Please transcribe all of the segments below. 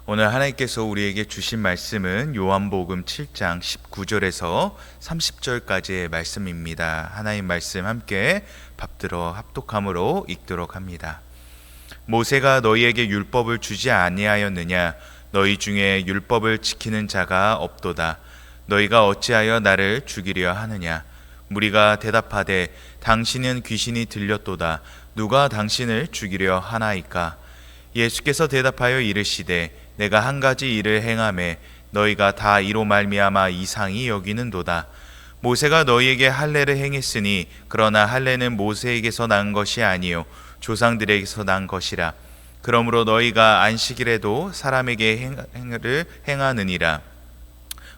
오늘 하나님께서 우리에게 주신 말씀은 요한복음 7장 19절에서 30절까지의 말씀입니다. 하나님 말씀 함께 받들어 합독함으로 읽도록 합니다. 모세가 너희에게 율법을 주지 아니하였느냐? 너희 중에 율법을 지키는 자가 없도다. 너희가 어찌하여 나를 죽이려 하느냐? 무리가 대답하되 당신은 귀신이 들렸도다. 누가 당신을 죽이려 하나이까? 예수께서 대답하여 이르시되 내가 한 가지 일을 행하매 너희가 다 이로 말미암아 이상히 여기는도다. 모세가 너희에게 할례를 행했으니 그러나 할례는 모세에게서 난 것이 아니요 조상들에게서 난 것이라. 그러므로 너희가 안식일에도 사람에게 행을 행하느니라.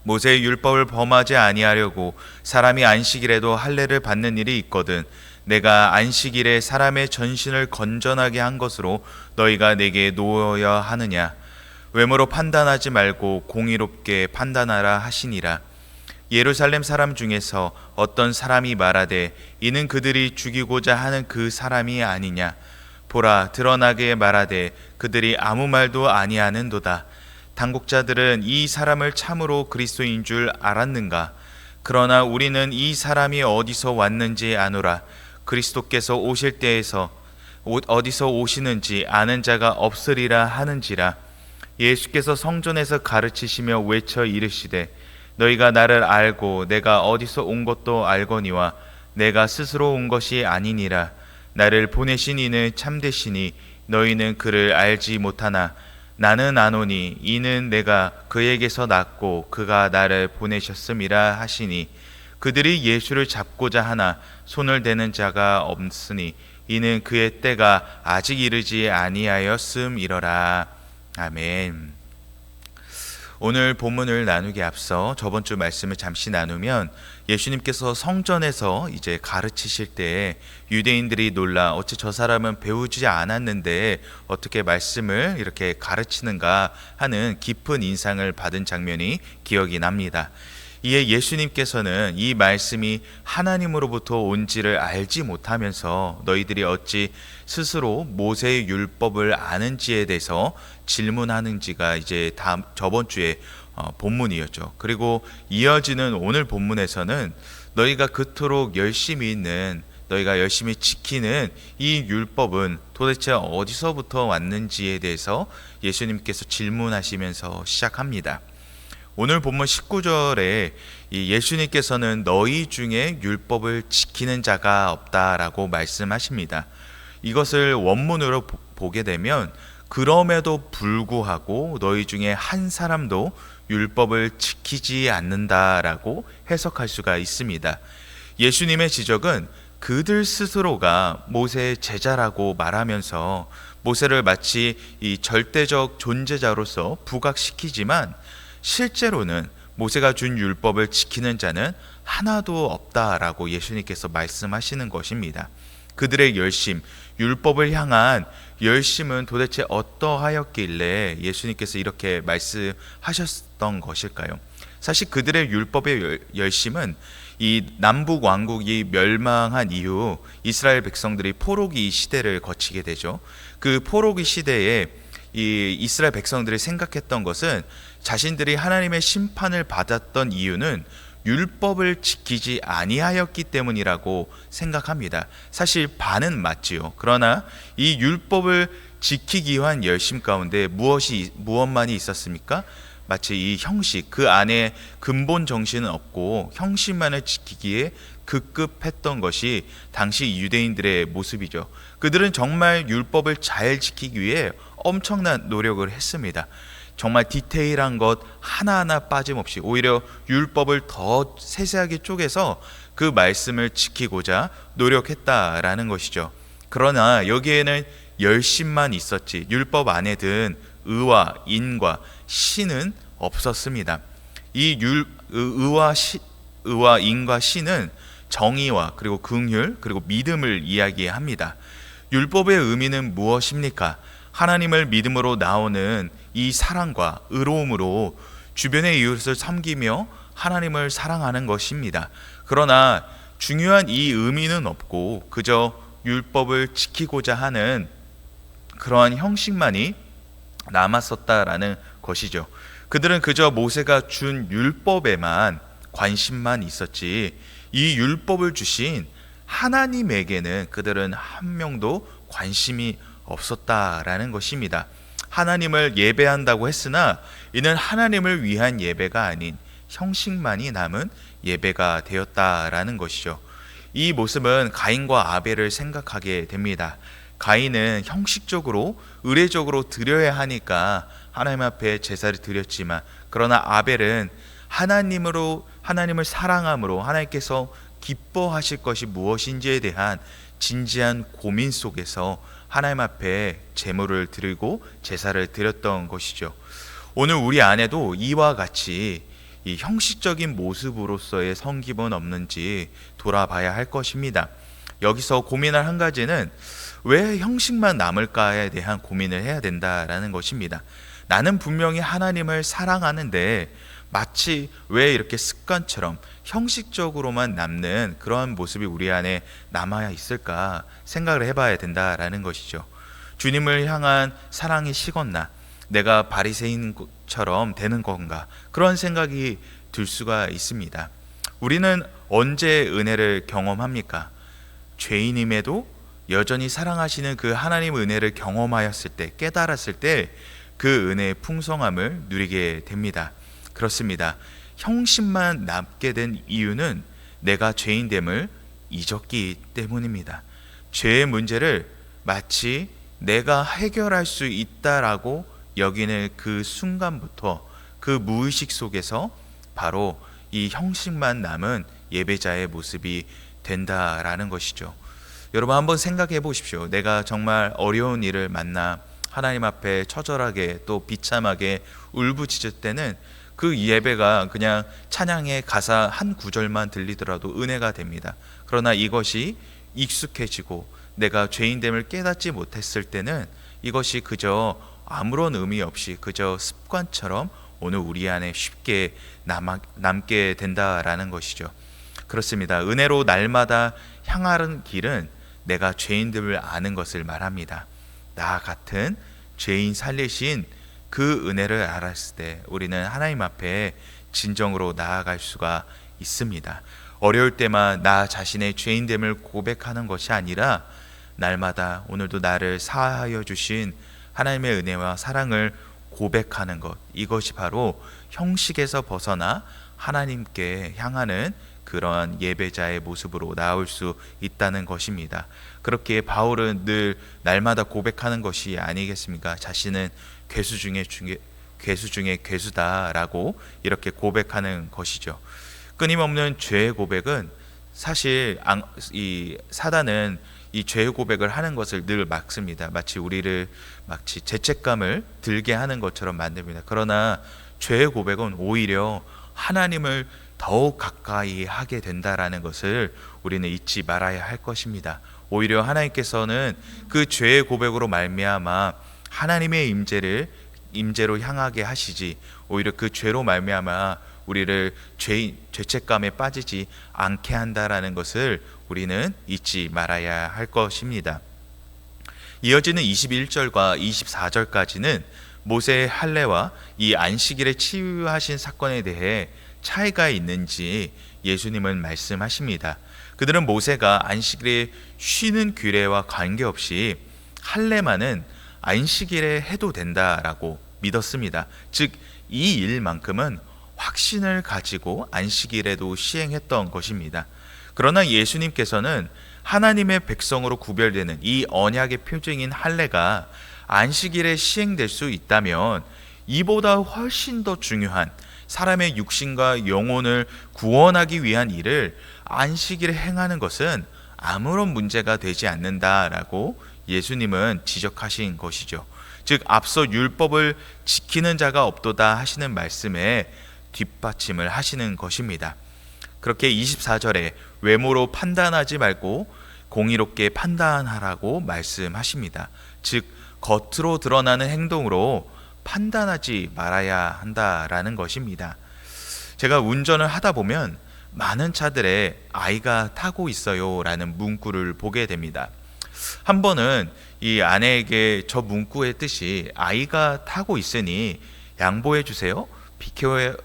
모세의 율법을 범하지 아니하려고 사람이 안식일에도 할례를 받는 일이 있거든 내가 안식일에 사람의 전신을 건전하게 한 것으로 너희가 내게 놓아야 하느냐? 외모로 판단하지 말고 공의롭게 판단하라 하시니라. 예루살렘 사람 중에서 어떤 사람이 말하되 이는 그들이 죽이고자 하는 그 사람이 아니냐? 보라, 드러나게 말하되 그들이 아무 말도 아니하는도다. 당국자들은 이 사람을 참으로 그리스도인 줄 알았는가? 그러나 우리는 이 사람이 어디서 왔는지 아노라. 그리스도께서 오실 때에서 어디서 오시는지 아는 자가 없으리라 하는지라. 예수께서 성전에서 가르치시며 외쳐 이르시되 너희가 나를 알고 내가 어디서 온 것도 알거니와 내가 스스로 온 것이 아니니라. 나를 보내신 이는 참되시니 너희는 그를 알지 못하나 나는 아노니 이는 내가 그에게서 났고 그가 나를 보내셨음이라 하시니 그들이 예수를 잡고자 하나 손을 대는 자가 없으니 이는 그의 때가 아직 이르지 아니하였음이러라. 아멘. 오늘 본문을 나누기 앞서 저번 주 말씀을 잠시 나누면 예수님께서 성전에서 이제 가르치실 때 유대인들이 놀라 어째 저 사람은 배우지 않았는데 어떻게 말씀을 이렇게 가르치는가 하는 깊은 인상을 받은 장면이 기억이 납니다. 이에 예수님께서는 이 말씀이 하나님으로부터 온지를 알지 못하면서 너희들이 어찌 스스로 모세의 율법을 아는지에 대해서 질문하는지가 이제 저번 주에 본문이었죠. 그리고 이어지는 오늘 본문에서는 너희가 그토록 열심히 있는 너희가 열심히 지키는 이 율법은 도대체 어디서부터 왔는지에 대해서 예수님께서 질문하시면서 시작합니다. 오늘 본문 19절에 예수님께서는 너희 중에 율법을 지키는 자가 없다라고 말씀하십니다. 이것을 원문으로 보게 되면 그럼에도 불구하고 너희 중에 한 사람도 율법을 지키지 않는다라고 해석할 수가 있습니다. 예수님의 지적은 그들 스스로가 모세의 제자라고 말하면서 모세를 마치 이 절대적 존재자로서 부각시키지만 실제로는 모세가 준 율법을 지키는 자는 하나도 없다라고 예수님께서 말씀하시는 것입니다. 그들의 열심, 율법을 향한 열심은 도대체 어떠하였길래 예수님께서 이렇게 말씀하셨던 것일까요? 사실 그들의 율법의 열심은 이 남북 왕국이 멸망한 이후 이스라엘 백성들이 포로기 시대를 거치게 되죠. 그 포로기 시대에 이 이스라엘 백성들이 생각했던 것은 자신들이 하나님의 심판을 받았던 이유는 율법을 지키지 아니하였기 때문이라고 생각합니다. 사실 반은 맞지요. 그러나 이 율법을 지키기 위한 열심 가운데 무엇만이 있었습니까? 마치 이 형식, 그 안에 근본 정신은 없고 형식만을 지키기에 급급했던 것이 당시 유대인들의 모습이죠. 그들은 정말 율법을 잘 지키기 위해 엄청난 노력을 했습니다. 정말 디테일한 것 하나하나 빠짐없이 오히려 율법을 더 세세하게 쪼개서 그 말씀을 지키고자 노력했다라는 것이죠. 그러나 여기에는 열심만 있었지 율법 안에 든 의와 인과 신은 없었습니다. 이 의와 인과 신은 정의와 그리고 긍휼 그리고 믿음을 이야기합니다. 율법의 의미는 무엇입니까? 하나님을 믿음으로 나오는 이 사랑과 의로움으로 주변의 이웃을 섬기며 하나님을 사랑하는 것입니다. 그러나 중요한 이 의미는 없고 그저 율법을 지키고자 하는 그러한 형식만이 남았었다라는 것이죠. 그들은 그저 모세가 준 율법에만 관심만 있었지 이 율법을 주신 하나님에게는 그들은 한 명도 관심이 없었다라는 것입니다. 하나님을 예배한다고 했으나 이는 하나님을 위한 예배가 아닌 형식만이 남은 예배가 되었다라는 것이죠. 이 모습은 가인과 아벨을 생각하게 됩니다. 가인은 형식적으로 의례적으로 드려야 하니까 하나님 앞에 제사를 드렸지만, 그러나 아벨은 하나님을 사랑함으로 하나님께서 기뻐하실 것이 무엇인지에 대한 진지한 고민 속에서 하나님 앞에 제물을 드리고 제사를 드렸던 것이죠. 오늘 우리 안에도 이와 같이 이 형식적인 모습으로서의 성김은 없는지 돌아봐야 할 것입니다. 여기서 고민할 한 가지는 왜 형식만 남을까에 대한 고민을 해야 된다라는 것입니다. 나는 분명히 하나님을 사랑하는데 마치 왜 이렇게 습관처럼 형식적으로만 남는 그러한 모습이 우리 안에 남아야 있을까 생각을 해봐야 된다라는 것이죠. 주님을 향한 사랑이 식었나, 내가 바리새인처럼 되는 건가, 그런 생각이 들 수가 있습니다. 우리는 언제 은혜를 경험합니까? 죄인임에도 여전히 사랑하시는 그 하나님 은혜를 경험하였을 때, 깨달았을 때 그 은혜의 풍성함을 누리게 됩니다. 그렇습니다. 형식만 남게 된 이유는 내가 죄인됨을 잊었기 때문입니다. 죄의 문제를 마치 내가 해결할 수 있다라고 여기는 그 순간부터 그 무의식 속에서 바로 이 형식만 남은 예배자의 모습이 된다라는 것이죠. 여러분 한번 생각해 보십시오. 내가 정말 어려운 일을 만나 하나님 앞에 처절하게 또 비참하게 울부짖을 때는 그 예배가 그냥 찬양의 가사 한 구절만 들리더라도 은혜가 됩니다. 그러나 이것이 익숙해지고 내가 죄인됨을 깨닫지 못했을 때는 이것이 그저 아무런 의미 없이 그저 습관처럼 오늘 우리 안에 쉽게 남게 된다라는 것이죠. 그렇습니다. 은혜로 날마다 향하는 길은 내가 죄인됨을 아는 것을 말합니다. 나 같은 죄인 살리신 그 은혜를 알았을 때 우리는 하나님 앞에 진정으로 나아갈 수가 있습니다. 어려울 때만 나 자신의 죄인됨을 고백하는 것이 아니라 날마다 오늘도 나를 사하여 주신 하나님의 은혜와 사랑을 고백하는 것, 이것이 바로 형식에서 벗어나 하나님께 향하는 그러한 예배자의 모습으로 나올 수 있다는 것입니다. 그렇게 바울은 늘 날마다 고백하는 것이 아니겠습니까? 자신은 괴수 중에 괴수다라고 이렇게 고백하는 것이죠. 끊임없는 죄의 고백은 사실 이 사단은 이 죄의 고백을 하는 것을 늘 막습니다. 마치 우리를 죄책감을 들게 하는 것처럼 만듭니다. 그러나 죄의 고백은 오히려 하나님을 더욱 가까이 하게 된다라는 것을 우리는 잊지 말아야 할 것입니다. 오히려 하나님께서는 그 죄의 고백으로 말미암아 하나님의 임재로 향하게 하시지, 오히려 그 죄로 말미암아 우리를 죄책감에 빠지지 않게 한다라는 것을 우리는 잊지 말아야 할 것입니다. 이어지는 21절과 24절까지는 모세의 할례와 이 안식일에 치유하신 사건에 대해 차이가 있는지 예수님은 말씀하십니다. 그들은 모세가 안식일에 쉬는 규례와 관계없이 할례만은 안식일에 해도 된다라고 믿었습니다. 즉 이 일만큼은 확신을 가지고 안식일에도 시행했던 것입니다. 그러나 예수님께서는 하나님의 백성으로 구별되는 이 언약의 표징인 할례가 안식일에 시행될 수 있다면 이보다 훨씬 더 중요한 사람의 육신과 영혼을 구원하기 위한 일을 안식일에 행하는 것은 아무런 문제가 되지 않는다라고 예수님은 지적하신 것이죠. 즉 앞서 율법을 지키는 자가 없도다 하시는 말씀에 뒷받침을 하시는 것입니다. 그렇게 24절에 외모로 판단하지 말고 공의롭게 판단하라고 말씀하십니다. 즉 겉으로 드러나는 행동으로 판단하지 말아야 한다라는 것입니다. 제가 운전을 하다 보면 많은 차들에 아이가 타고 있어요 라는 문구를 보게 됩니다. 한 번은 이 아내에게 저 문구의 뜻이 아이가 타고 있으니 양보해 주세요?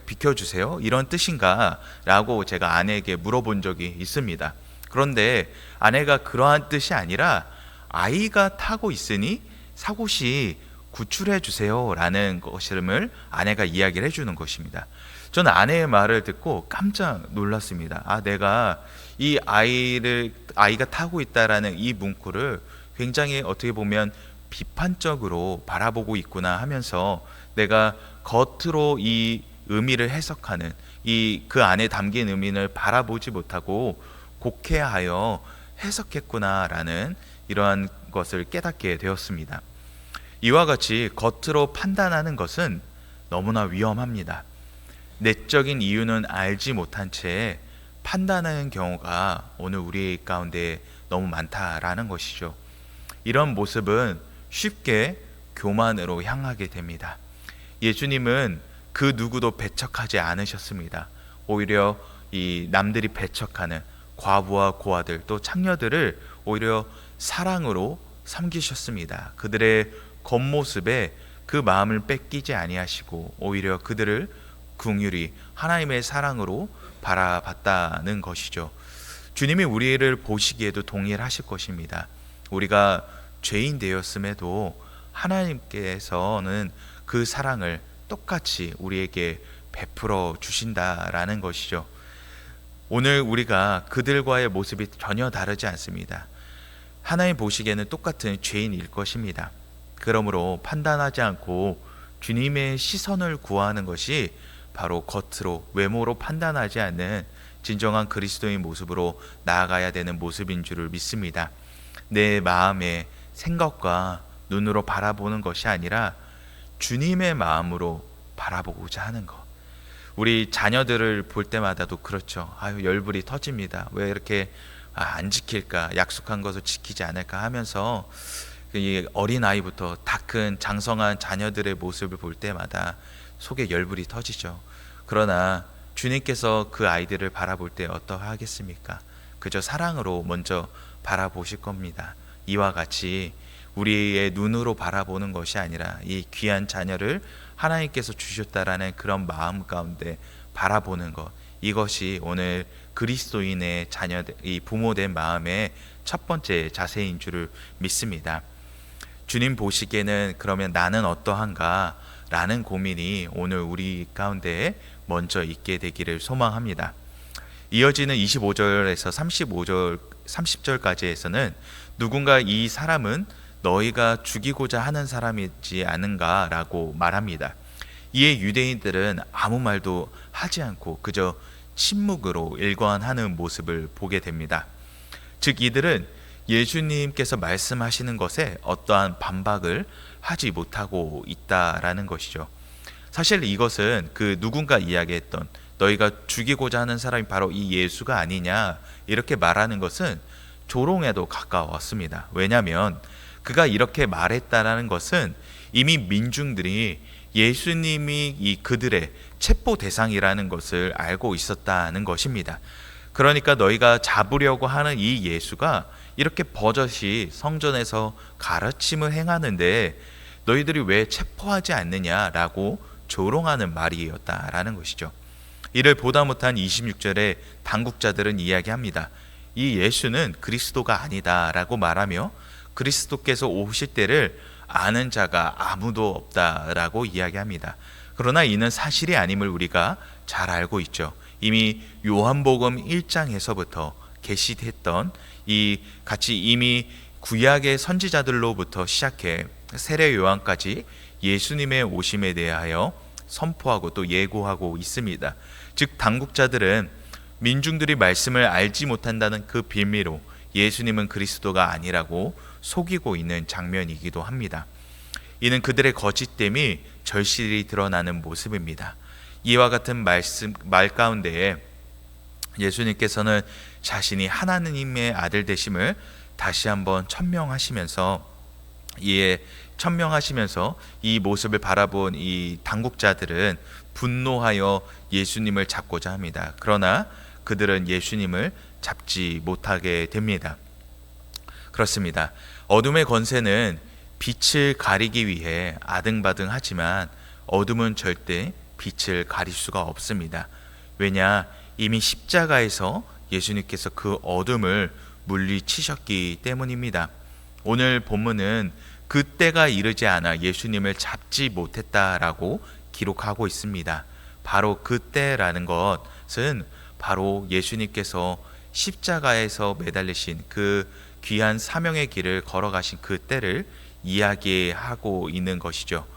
비켜주세요? 이런 뜻인가? 라고 제가 아내에게 물어본 적이 있습니다. 그런데 아내가 그러한 뜻이 아니라 아이가 타고 있으니 사고시 구출해 주세요 라는 것임을 아내가 이야기를 해주는 것입니다. 저는 아내의 말을 듣고 깜짝 놀랐습니다. 내가 이 아이가 타고 있다라는 이 문구를 굉장히 어떻게 보면 비판적으로 바라보고 있구나 하면서 내가 겉으로 이 의미를 해석하는 그 안에 담긴 의미를 바라보지 못하고 곡해하여 해석했구나라는 이러한 것을 깨닫게 되었습니다. 이와 같이 겉으로 판단하는 것은 너무나 위험합니다. 내적인 이유는 알지 못한 채 판단하는 경우가 오늘 우리 가운데 너무 많다라는 것이죠. 이런 모습은 쉽게 교만으로 향하게 됩니다. 예수님은 그 누구도 배척하지 않으셨습니다. 오히려 이 남들이 배척하는 과부와 고아들 또 창녀들을 오히려 사랑으로 섬기셨습니다. 그들의 겉모습에 그 마음을 뺏기지 아니하시고 오히려 그들을 긍휼히 하나님의 사랑으로 바라봤다는 것이죠. 주님이 우리를 보시기에도 동일하실 것입니다. 우리가 죄인 되었음에도 하나님께서는 그 사랑을 똑같이 우리에게 베풀어 주신다라는 것이죠. 오늘 우리가 그들과의 모습이 전혀 다르지 않습니다. 하나님 보시기에는 똑같은 죄인일 것입니다. 그러므로 판단하지 않고 주님의 시선을 구하는 것이 바로 겉으로 외모로 판단하지 않는 진정한 그리스도인 모습으로 나아가야 되는 모습인 줄을 믿습니다. 내 마음의 생각과 눈으로 바라보는 것이 아니라 주님의 마음으로 바라보고자 하는 것. 우리 자녀들을 볼 때마다도 그렇죠. 열불이 터집니다. 왜 이렇게 안 지킬까? 약속한 것을 지키지 않을까 하면서 이 어린 아이부터 다 큰 장성한 자녀들의 모습을 볼 때마다 속에 열불이 터지죠. 그러나 주님께서 그 아이들을 바라볼 때 어떠하겠습니까? 그저 사랑으로 먼저 바라보실 겁니다. 이와 같이 우리의 눈으로 바라보는 것이 아니라 이 귀한 자녀를 하나님께서 주셨다라는 그런 마음 가운데 바라보는 것, 이것이 오늘 그리스도인의 이 부모된 마음의 첫 번째 자세인 줄을 믿습니다. 주님 보시기에는 그러면 나는 어떠한가 라는 고민이 오늘 우리 가운데 먼저 있게 되기를 소망합니다. 이어지는 25절에서 30절까지에서는 누군가 이 사람은 너희가 죽이고자 하는 사람이지 않은가 라고 말합니다. 이에 유대인들은 아무 말도 하지 않고 그저 침묵으로 일관하는 모습을 보게 됩니다. 즉 이들은 예수님께서 말씀하시는 것에 어떠한 반박을 하지 못하고 있다라는 것이죠. 사실 이것은 그 누군가 이야기했던 너희가 죽이고자 하는 사람이 바로 이 예수가 아니냐 이렇게 말하는 것은 조롱에도 가까웠습니다. 왜냐하면 그가 이렇게 말했다라는 것은 이미 민중들이 예수님이 이 그들의 체포 대상이라는 것을 알고 있었다는 것입니다. 그러니까 너희가 잡으려고 하는 이 예수가 이렇게 버젓이 성전에서 가르침을 행하는데 너희들이 왜 체포하지 않느냐라고 조롱하는 말이었다라는 것이죠. 이를 보다 못한 26절에 당국자들은 이야기합니다. 이 예수는 그리스도가 아니다라고 말하며 그리스도께서 오실 때를 아는 자가 아무도 없다라고 이야기합니다. 그러나 이는 사실이 아님을 우리가 잘 알고 있죠. 이미 요한복음 1장에서부터 계시했던 같이 이미 구약의 선지자들로부터 시작해 세례 요한까지 예수님의 오심에 대하여 선포하고 또 예고하고 있습니다. 즉 당국자들은 민중들이 말씀을 알지 못한다는 그 빌미로 예수님은 그리스도가 아니라고 속이고 있는 장면이기도 합니다. 이는 그들의 거짓됨이 절실히 드러나는 모습입니다. 이와 같은 말 가운데에 예수님께서는 자신이 하나님의 아들 되심을 다시 한번 천명하시면서 이 모습을 바라본 이 당국자들은 분노하여 예수님을 잡고자 합니다. 그러나 그들은 예수님을 잡지 못하게 됩니다. 그렇습니다. 어둠의 권세는 빛을 가리기 위해 아등바등하지만 어둠은 절대 빛을 가릴 수가 없습니다. 왜냐, 이미 십자가에서 예수님께서 그 어둠을 물리치셨기 때문입니다. 오늘 본문은 그때가 이르지 않아 예수님을 잡지 못했다라고 기록하고 있습니다. 바로 그때라는 것은 바로 예수님께서 십자가에서 매달리신 그 귀한 사명의 길을 걸어가신 그 때를 이야기하고 있는 것이죠.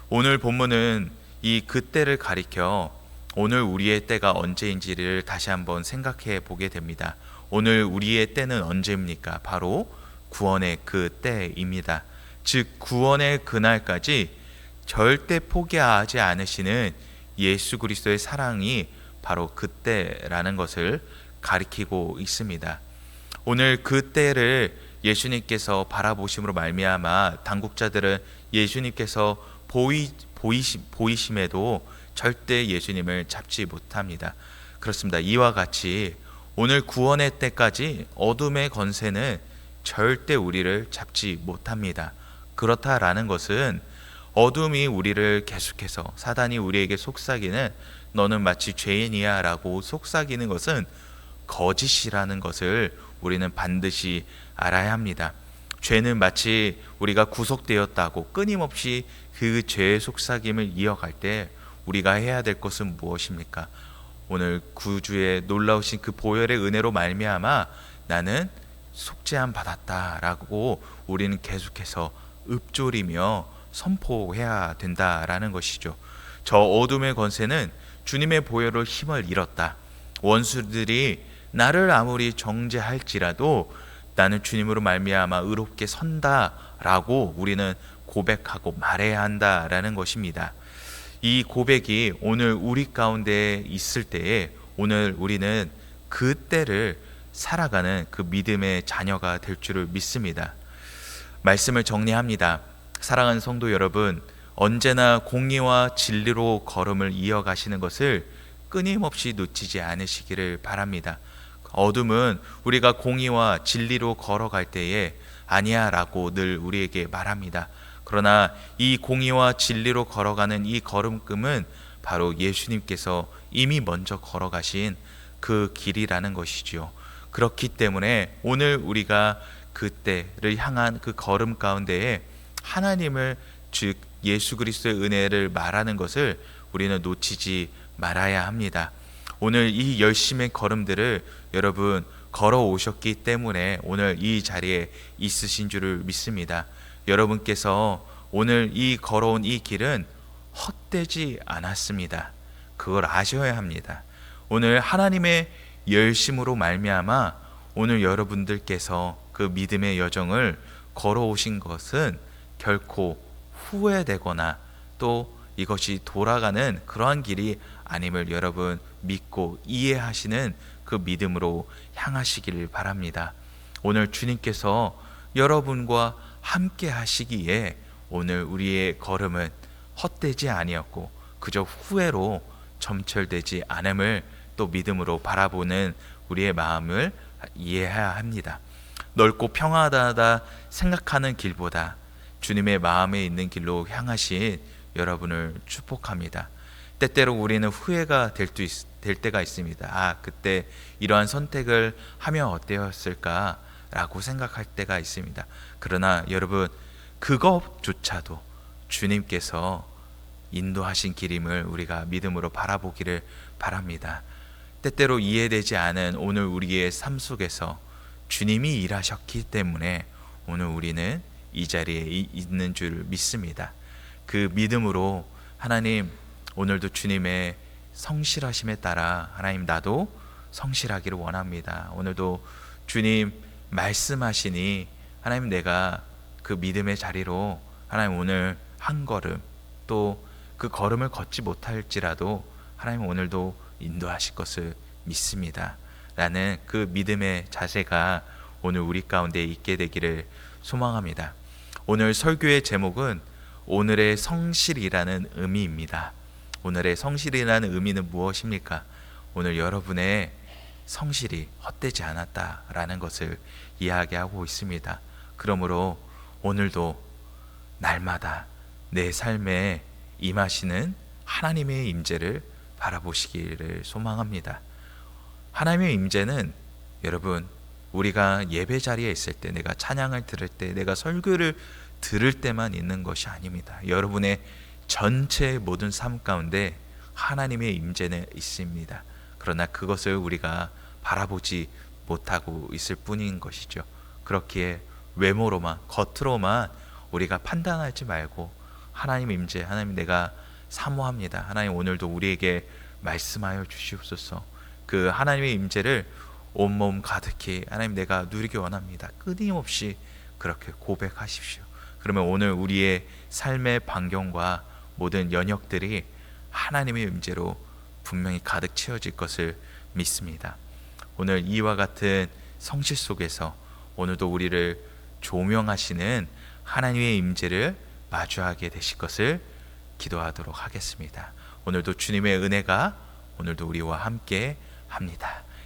오늘 본문은 이 그때를 가리켜 오늘 우리의 때가 언제인지를 다시 한번 생각해 보게 됩니다. 오늘 우리의 때는 언제입니까? 바로 구원의 그 때입니다. 즉 구원의 그날까지 절대 포기하지 않으시는 예수 그리스도의 사랑이 바로 그때라는 것을 가리키고 있습니다. 오늘 그때를 예수님께서 바라보심으로 말미암아 당국자들은 예수님께서 보이심에도 절대 예수님을 잡지 못합니다. 그렇습니다. 이와 같이 오늘 구원의 때까지 어둠의 권세는 절대 우리를 잡지 못합니다. 그렇다라는 것은 어둠이 우리를 계속해서 사단이 우리에게 속삭이는 너는 마치 죄인이야 라고 속삭이는 것은 거짓이라는 것을 우리는 반드시 알아야 합니다. 죄는 마치 우리가 구속되었다고 끊임없이 그 죄의 속삭임을 이어갈 때 우리가 해야 될 것은 무엇입니까? 오늘 구주의 놀라우신 그 보혈의 은혜로 말미암아 나는 속죄함 받았다라고 우리는 계속해서 읊조리며 선포해야 된다라는 것이죠. 저 어둠의 권세는 주님의 보혈로 힘을 잃었다. 원수들이 나를 아무리 정죄할지라도 나는 주님으로 말미암아 의롭게 선다라고 우리는 고백하고 말해야 한다라는 것입니다. 이 고백이 오늘 우리 가운데 있을 때에 오늘 우리는 그 때를 살아가는 그 믿음의 자녀가 될 줄을 믿습니다. 말씀을 정리합니다. 사랑하는 성도 여러분, 언제나 공의와 진리로 걸음을 이어가시는 것을 끊임없이 놓치지 않으시기를 바랍니다. 어둠은 우리가 공의와 진리로 걸어갈 때에 아니야 라고 늘 우리에게 말합니다. 그러나 이 공의와 진리로 걸어가는 이 걸음금은 바로 예수님께서 이미 먼저 걸어가신 그 길이라는 것이죠. 그렇기 때문에 오늘 우리가 그때를 향한 그 걸음 가운데에 하나님을 즉 예수 그리스도의 은혜를 말하는 것을 우리는 놓치지 말아야 합니다. 오늘 이 열심의 걸음들을 여러분 걸어오셨기 때문에 오늘 이 자리에 있으신 줄을 믿습니다. 여러분께서 오늘 이 걸어온 이 길은 헛되지 않았습니다. 그걸 아셔야 합니다. 오늘 하나님의 열심으로 말미암아 오늘 여러분들께서 그 믿음의 여정을 걸어오신 것은 결코 후회되거나 또 이것이 돌아가는 그러한 길이 아님을 여러분 믿고 이해하시는 그 믿음으로 향하시기를 바랍니다. 오늘 주님께서 여러분과 함께 하시기에 오늘 우리의 걸음은 헛되지 아니었고 그저 후회로 점철되지 않음을 또 믿음으로 바라보는 우리의 마음을 이해해야 합니다. 넓고 평화하다 생각하는 길보다 주님의 마음에 있는 길로 향하신 여러분을 축복합니다. 때때로 우리는 후회가 될 때가 있습니다. 그때 이러한 선택을 하면 어땠을까 라고 생각할 때가 있습니다. 그러나 여러분 그것조차도 주님께서 인도하신 길임을 우리가 믿음으로 바라보기를 바랍니다. 때때로 이해되지 않은 오늘 우리의 삶 속에서 주님이 일하셨기 때문에 오늘 우리는 이 자리에 있는 줄 믿습니다. 그 믿음으로 하나님 오늘도 주님의 성실하심에 따라 하나님 나도 성실하기를 원합니다. 오늘도 주님 말씀하시니 하나님 내가 그 믿음의 자리로 하나님 오늘 한 걸음 또 그 걸음을 걷지 못할지라도 하나님 오늘도 인도하실 것을 믿습니다. 라는 그 믿음의 자세가 오늘 우리 가운데 있게 되기를 소망합니다. 오늘 설교의 제목은 오늘의 성실이라는 의미입니다. 오늘의 성실이라는 의미는 무엇입니까? 오늘 여러분의 성실이 헛되지 않았다라는 것을 이야기하고 있습니다. 그러므로 오늘도 날마다 내 삶에 임하시는 하나님의 임재를 바라보시기를 소망합니다. 하나님의 임재는 여러분, 우리가 예배 자리에 있을 때, 내가 찬양을 들을 때, 내가 설교를 들을 때만 있는 것이 아닙니다. 여러분의 전체 모든 삶 가운데 하나님의 임재는 있습니다. 그러나 그것을 우리가 바라보지 못하고 있을 뿐인 것이죠. 그렇기에 외모로만, 겉으로만 우리가 판단하지 말고, 하나님 임재, 하나님 내가 사모합니다. 하나님 오늘도 우리에게 말씀하여 주시옵소서. 그 하나님의 임재를 온몸 가득히 하나님 내가 누리기 원합니다. 끊임없이 그렇게 고백하십시오. 그러면 오늘 우리의 삶의 반경과 모든 연역들이 하나님의 임재로 분명히 가득 채워질 것을 믿습니다. 오늘 이와 같은 성실 속에서 오늘도 우리를 조명하시는 하나님의 임재를 마주하게 되실 것을 기도하도록 하겠습니다. 오늘도 주님의 은혜가 오늘도 우리와 함께 합니다.